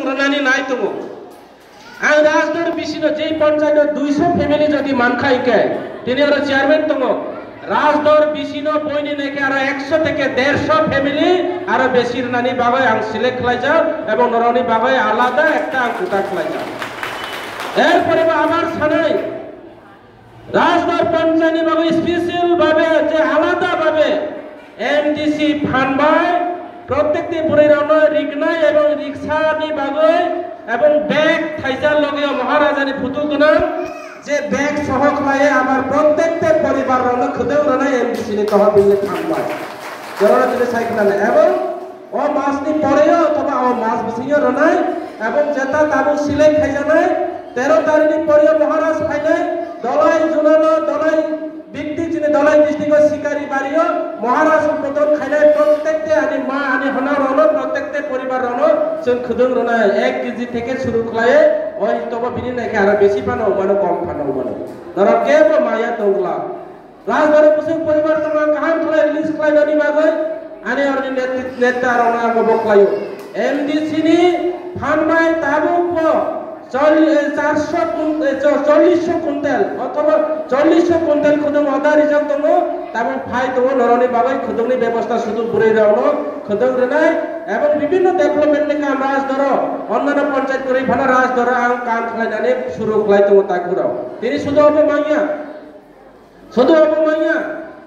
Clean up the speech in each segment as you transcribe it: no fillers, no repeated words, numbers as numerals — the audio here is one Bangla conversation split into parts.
রানানি নাই তো আং রাজদর বিশিনো যেই পঞ্চায়েত 200 ফ্যামিলি যদি মানখাইকে তিনি আর চেয়ারম্যান তো রাজদর বিশিনো বইনি নাকি আর 100 থেকে 150 ফ্যামিলি আর বেশির নানি বাবাই আং সিলেক্ট খাই যাও এবং নরনি বাবাই আলাদা একটা আং কুটা খাই যাও এরপরে আমার সানাই রাজদর পঞ্চায়েত বাবাই স্পেশাল ভাবে যে আলাদা ভাবে এমডিসি ফান্ডবাই প্রত্যেকটি বুড়িরানো রিগনাই এবং রিক্সানি বাগৈ এবং ব্যাগ থাইজার লগে মহারাজানি ফুটু গুনাম যে ব্যাগ সহ খায় আবার প্রত্যেকটা পরিবার রন খুদেও রানাই এমডিসি নি তহবিলে ফান্ডবাই জরনা দিলে সাইকেল এবং ও মাসনি পরেও অথবা ও মাস বিসিও রানাই এবং যেটা তাবু সিলাই খাইজানাই 13 তারিখ পরেও মহারাজ খাইনাই দলাই জুনানো দলাই ব্যক্তি যিনি দলাই ডিস্ট্রিক্টের শিকারী বাড়িও মহারাজ সম্পদন খাইনাই প্রত্যেকটা আনি মা আনি হনা রনো প্রত্যেকটা পরিবার রনো जों খুদুং রনা 1 কেজি থেকে শুরু খায় ওই তবে বিনি নাকি আর বেশি পানো মানে কম পানো মানে ধরো কেবো মায়া তংলা রাজবাড়ি পুসুক পরিবার তোমার কাহাম খায় লিস্ট খায় ননি বাগৈ আনি আর নেতা রনা গবকলায়ো এমডিসি নি ফান্ডবাই তাবুক 440 কুইন্টাল অথবা 40 কুইন্টাল খুদুং আদা রিজার্ভ দङ তারপর ফাই দङ নরনি বাবাই খুদুংনি ব্যবস্থা শুধু বুড়াই রাওনো খুদুং রেনাই এবং বিভিন্ন ডেভেলপমেন্ট নি কাম রাজ ধর অন্যান্য পঞ্চায়েত করি ভানা রাজ ধর আং কাম খাইনানে শুরু খাই দङ তাকুরাও তিনি শুধু অপমাইয়া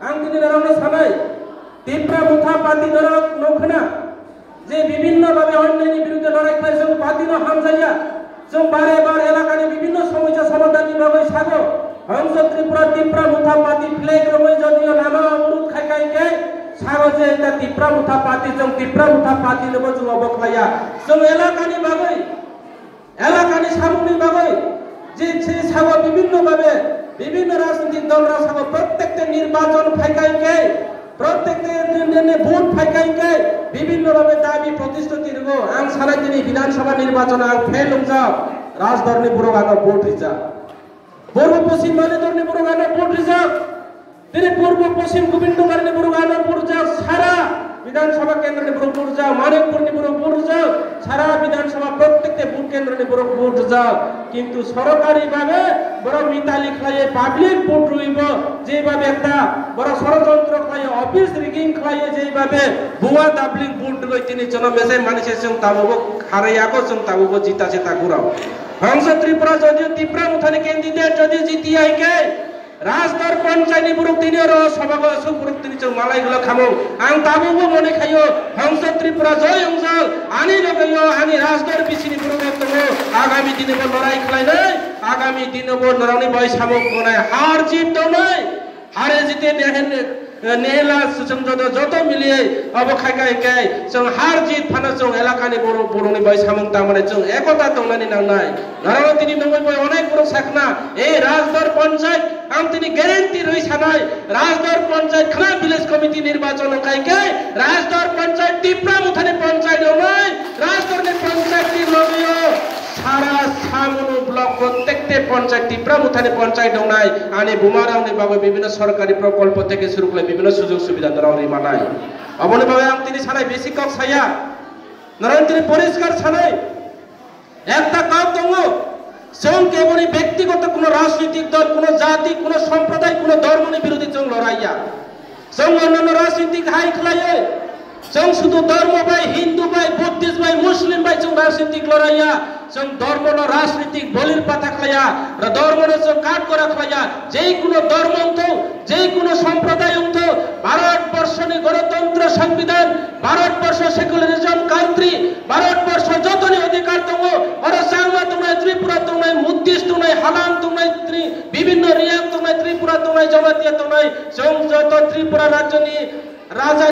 আং তিনি রাওনো সানাই তিপ্রা মুথা পাতি ধর নখনা যে বিভিন্ন ভাবে অন্যায়ের বিরুদ্ধে লড়াই খাই जों পাতি ন হামজাইয়া जों बारे बार एलाकानि विभिन्न समस्या समाधाननि बागै सागो हंस त्रिपुरा तिप्रा मुथा पाती फ्लेग रमै जदियो नामा अनुरोध खाइखाइके सागो जे ता तिप्रा मुथा पाती जों तिप्रा मुथा पाती नबो जों अबख्लाया जों एलाकानि बागै एलाकानि सामुनि बागै जे से सागो विभिन्न भाবে বিভিন্ন রাজনৈতিক দলরা সাগো প্রত্যেকটা নির্বাচন খাইখাইকে প্রত্যেকটা ভোট খাইখাইকে বিভিন্ন ভাবে দাবি প্রতিশ্রুতি রগো আং সারা দিন বিধানসভা নির্বাচন আং ফেল হংজাও রাজধরনি বুড়োগানো ভোট রিজার্ভ পূর্ব পশ্চিম মানেধরনি বুড়োগানো ভোট রিজার্ভ তিনি পূর্ব পশ্চিম গোবিন্দগড়নি বুড়োগানো ভোট রিজার্ভ সারা বিধানসভা কেন্দ্রনি ভোট রিজার্ভ মানিকপুরনি ভোট রিজার্ভ সারা বিধানসভা প্রত্যেকটা ভোট কেন্দ্রনি ভোট রিজার্ভ কিন্তু সরকারি ভাবে বড় মিতালি খাইয়ে পাবলিক ভোট রইব যেভাবে একটা বড় ষড়যন্ত্র খাইয়ে অফিস রিগিং খাইয়ে যেভাবে ভুয়া দাবলিং ভোট লই তিনি জন মেসে মানুষের সঙ্গে তাবুবো হারাইয়াকো সঙ্গে তাবুবো জিতাছে তাকুরাও হংস ত্রিপুরা যদিও তিপ্রা মুথানি ক্যান্ডিডেট যদি জিতি আইকে রাজদর পঞ্চায়েত বুরুক তিনি সভাগ সুবুরুক তিনি চং মালাইগুলো খামো আং তাবুবো মনে খাইও হংস ত্রিপুরা জয় অঞ্চল আনি লগাইও আনি রাজদর বিসিনি বুরুক একদম আগামী দিনে লড়াই খাই নাই আগামী দিনে নরনি বয় সামক গনায় হার জিত দাও নাই হারে জিতে নেহেলা যত মিলিয়ে অবখাইকাই जों हार जीत फाना जों एलाकानि बर'नि बय सामं तामाने जों एकता दंनानि नांनाय नारायण तिनि नंगै बय अनेक बर' साखना ए राजदर पञ्चायत आं तिनि ग्यारेन्टी रहि सानाय राजदर पञ्चायत खाना विलेज कमिटी निर्वाचन खाइकाय राजदर पञ्चायत तिप्रा मुथानि पञ्चायत दंनाय राजदरनि पञ्चायतनि लगियो सारा सामुनु ब्लक प्रत्येकटे पञ्चायत तिप्रा मुथानि पञ्चायत दंनाय आनि बुमारावनि बागै विभिन्न सरकारि प्रकल्प থেকে শুরু করে বিভিন্ন সুযোগ সুবিধা দরাवरि मानाय অবনে ভাবে আং তিনি সানাই বেশি কক ছায়া নারায়ণ তিনি পরিষ্কার ছানাই একটা কাজ দङ जों केवल व्यक्तिगत কোনো রাজনৈতিক দল কোনো জাতি কোনো সম্প্রদায় কোনো ধর্মনি বিরোধী जों লড়াইয়া जों অন্যান্য রাজনৈতিক হাই খলায়ে जों শুধু ধর্ম বাই হিন্দু বাই বুদ্ধিস্ট বাই মুসলিম বাই जों রাজনৈতিক লড়াইয়া जों ধর্মন রাজনৈতিক বলির পাতা খায়া ধর্মন जों কাট করা খায়া যেই কোনো ধর্ম তো যেই কোনো সম্প্রদায় তো ভারতবর্ষনি গণতন্ত্র সংবিধান ভারতবর্ষ সেকুলারিজম কান্ট্রি ভারতবর্ষ যতনি অধিকার দङ আর সাংমা দংনাই ত্রিপুরা দংনাই মুদ্দিস্ট দংনাই হালাম দংনাই বিভিন্ন রিয়াং দংনাই ত্রিপুরা দংনাই জমাতিয়া দংনাই जों যত ত্রিপুরা রাজ্যনি রাজা